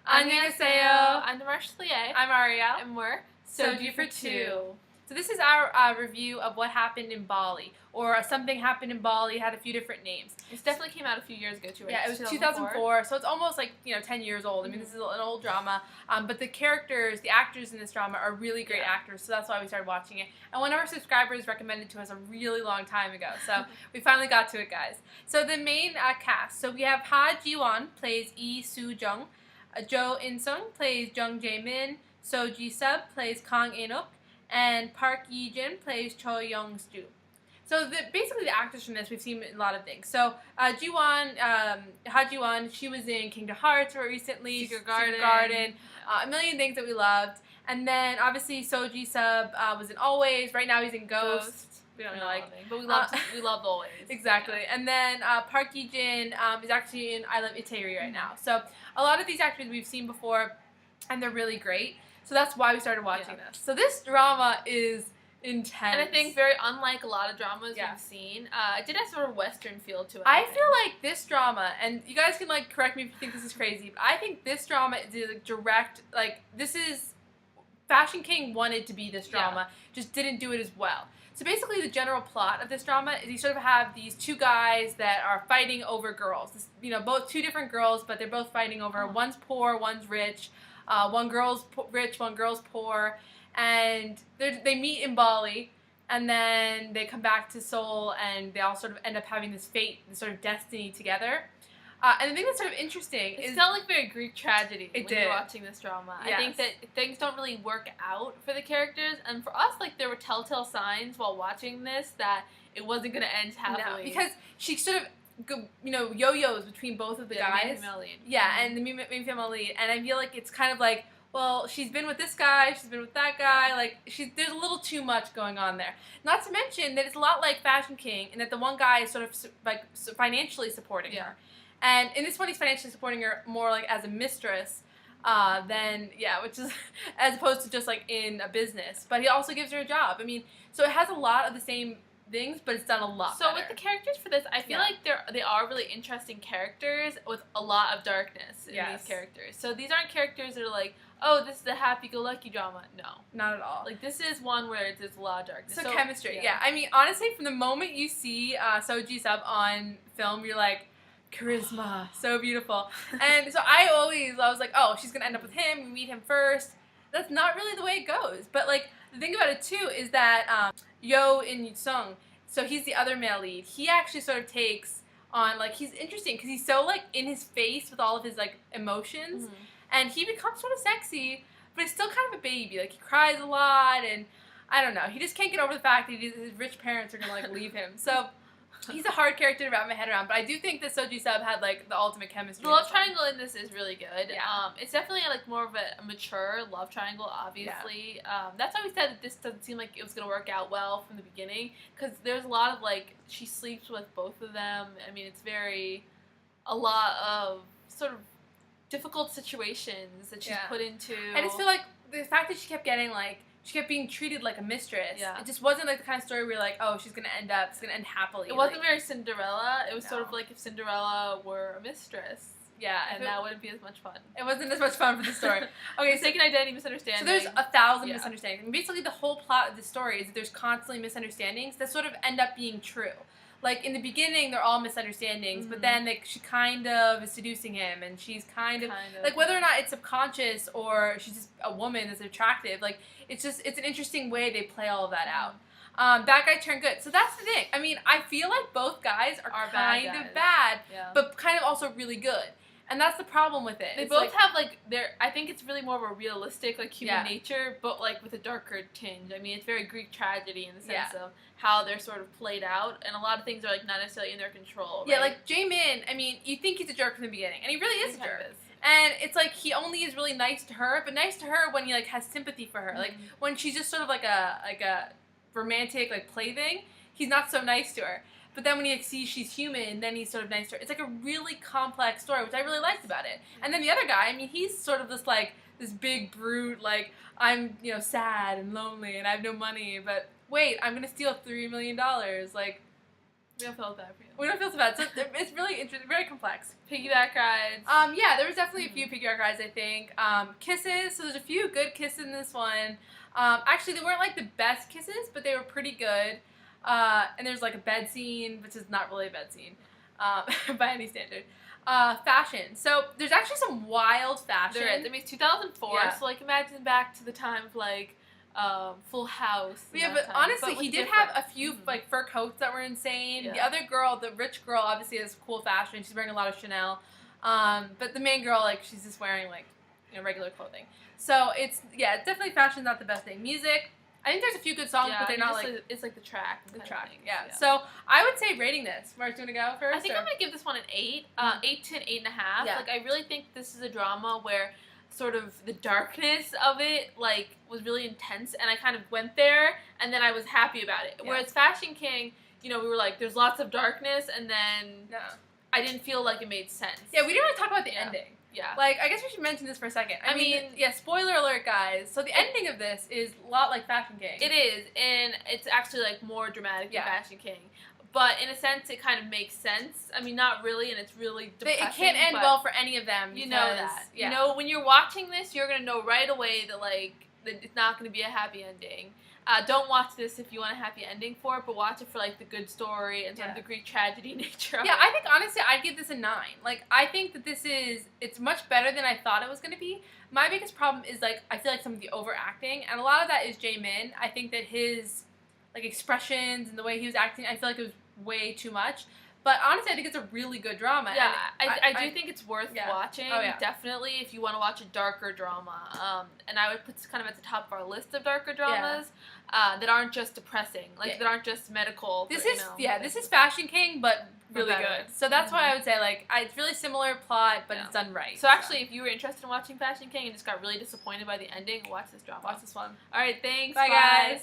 Annyeonghaseyo. I'm the Marshalier. I'm Ariel. And we're Soju for Two. So this is our review of what happened in Bali, or something happened in Bali. It had a few different names. This definitely came out a few years ago too, right? Yeah, it was 2004, so it's almost like 10 years old. I mean, this is an old drama, but the characters, the actors in this drama are really great actors, so that's why we started watching it. And one of our subscribers recommended it to us a really long time ago, so we finally got to it, guys. So the main cast, so we have Ha Ji-won plays Lee Soo-jung, Jo In-sung plays Jung Jae-min, So Ji-sub plays Kang In-uk, and Park Yi-jin plays Cho Young-soo. So basically the actors from this we've seen in a lot of things. So Ha Ji-won, she was in Kingdom Hearts recently, Secret Garden, a million things that we loved. And then obviously So Ji-sub was in Always. Right now he's in Ghost. We don't know anything, but we loved Always. Exactly. Yeah. And then Park Yi-jin is actually in I Love Itaewon right now. So a lot of these actors we've seen before, and they're really great. So that's why we started watching this. So this drama is intense. And I think very unlike a lot of dramas we've seen. It did have sort of Western feel to it. I feel like this drama, and you guys can correct me if you think this is crazy, but I think this drama is direct, this is, Fashion King wanted to be this drama, just didn't do it as well. So basically the general plot of this drama is you sort of have these two guys that are fighting over girls. This, both two different girls, but they're both fighting over, one's poor, one's rich. One girl's rich, one girl's poor, and they meet in Bali, and then they come back to Seoul, and they all sort of end up having this fate, this sort of destiny together. And the thing that's sort of interesting is... It felt like very Greek tragedy when did. you're watching this drama. Yes. I think that things don't really work out for the characters, and for us, there were telltale signs while watching this that it wasn't going to end happily. No, because she sort of... yo-yos between both of the guys. And the main female lead. And I feel like it's kind of like, well, she's been with this guy, she's been with that guy. There's a little too much going on there. Not to mention that it's a lot like Fashion King, in that the one guy is sort of financially supporting her. And in this one, he's financially supporting her more as a mistress which is as opposed to just in a business. But he also gives her a job. I mean, so it has a lot of the same things, but it's done a lot better. With the characters for this, I feel like they are really interesting characters with a lot of darkness in these characters. So these aren't characters that are like, oh, this is a happy-go-lucky drama. No. Not at all. This is one where there's a lot of darkness. So chemistry, I mean, honestly, from the moment you see So Ji-sub on film, you're like, charisma, so beautiful. And so I was like, oh, she's going to end up with him, we meet him first. That's not really the way it goes. But, the thing about it, too, is that Yo In-sung, so he's the other male lead, he actually sort of takes on, he's interesting because he's so, in his face with all of his, emotions, and he becomes sort of sexy, but he's still kind of a baby. He cries a lot, and I don't know, he just can't get over the fact that his rich parents are going to, leave him. So he's a hard character to wrap my head around, but I do think that So Ji-sub had, the ultimate chemistry. The love triangle in this is really good. Yeah. It's definitely, more of a mature love triangle, obviously. Yeah. That's why we said that this doesn't seem like it was going to work out well from the beginning, because there's a lot of, she sleeps with both of them. I mean, it's a lot of sort of difficult situations that she's put into. I just feel like the fact that she kept getting, she kept being treated like a mistress. Yeah. It just wasn't the kind of story where you're like, oh, it's going to end happily. It wasn't very Cinderella. It was sort of like if Cinderella were a mistress. Yeah, and that wouldn't be as much fun. It wasn't as much fun for the story. Okay, mistaken identity, misunderstanding. So there's 1,000 misunderstandings. And basically the whole plot of the story is that there's constantly misunderstandings that sort of end up being true. In the beginning, they're all misunderstandings, but then she kind of is seducing him, and she's kind of whether or not it's subconscious or she's just a woman that's attractive, it's an interesting way they play all of that out. Bad guy turned good. So that's the thing. I mean, I feel like both guys are kind of bad, but kind of also really good. And that's the problem with it. They both have, I think it's really more of a realistic, human nature, but, with a darker tinge. I mean, it's very Greek tragedy in the sense of how they're sort of played out, and a lot of things are, not necessarily in their control, right? Yeah, Jae-min, I mean, you think he's a jerk from the beginning, and he really is a jerk. And it's he only is really nice to her, but nice to her when he, has sympathy for her. When she's just sort of a romantic, plaything, he's not so nice to her. But then when he sees she's human, then he's sort of nice to her. It's a really complex story, which I really liked about it. And then the other guy, I mean, he's sort of this this big brute, I'm sad and lonely and I have no money, but wait, I'm gonna steal $3 million. We don't feel bad for you. We don't feel so bad. So it's really interesting, very complex. Piggyback rides. Yeah, there was definitely a few piggyback rides, I think. Kisses, so there's a few good kisses in this one. Actually, they weren't like the best kisses, but they were pretty good. And there's like a bed scene, which is not really a bed scene by any standard. Fashion. So there's actually some wild fashion. There is. I mean, it's 2004, Yeah. so like imagine back to the time of like Full House. Yeah, and but that time. honestly, But he did different. have a few like fur coats that were insane. Yeah. The other girl, the rich girl, obviously has cool fashion. She's wearing a lot of Chanel. But the main girl, like, she's just wearing like, you know, regular clothing. So it's definitely fashion's not the best thing. Music, I think there's a few good songs, but they're not like it's like the track. the kind of track. thing. Yeah. So I would say rating this. Mark's gonna go first. I think I'm gonna give this one an 8, 8 to an 8.5. Yeah. Like I really think this is a drama where sort of the darkness of it like was really intense, and I kind of went there, and then I was happy about it. Yeah. Whereas Fashion King, you know, we were like, there's lots of darkness, and then I didn't feel like it made sense. Yeah, we didn't really talk about the Yeah. ending. Yeah. Like, I guess we should mention this for a second. I mean, yeah, spoiler alert, guys. So the ending of this is a lot like Fashion King. It is, and it's actually like more dramatic than Yeah. Fashion King. But in a sense, it kind of makes sense. I mean, not really, and it's really depressing. It can't end but well for any of them. You know because- that. Yeah. You know, when you're watching this, you're gonna know right away that like that it's not gonna be a happy ending. Don't watch this if you want a happy ending for it, but watch it for like the good story and sort of the Greek tragedy nature of Yeah, it. I think honestly I'd give this a 9. Like, I think that it's much better than I thought it was going to be. My biggest problem is like I feel like some of the overacting, and a lot of that is Jaemin. I think that his like expressions and the way he was acting, I feel like it was way too much. But honestly, I think it's a really good drama. Yeah, and I do think it's worth watching. Oh, yeah. Definitely, if you want to watch a darker drama. And I would put this kind of at the top of our list of darker dramas that aren't just depressing, like that aren't just medical. This but, is you know, this is Fashion King, but really better. good. So that's why I would say like it's really similar plot, but it's done right. So actually, if you were interested in watching Fashion King and just got really disappointed by the ending, watch this drama. Watch this one. All right, thanks. Bye guys.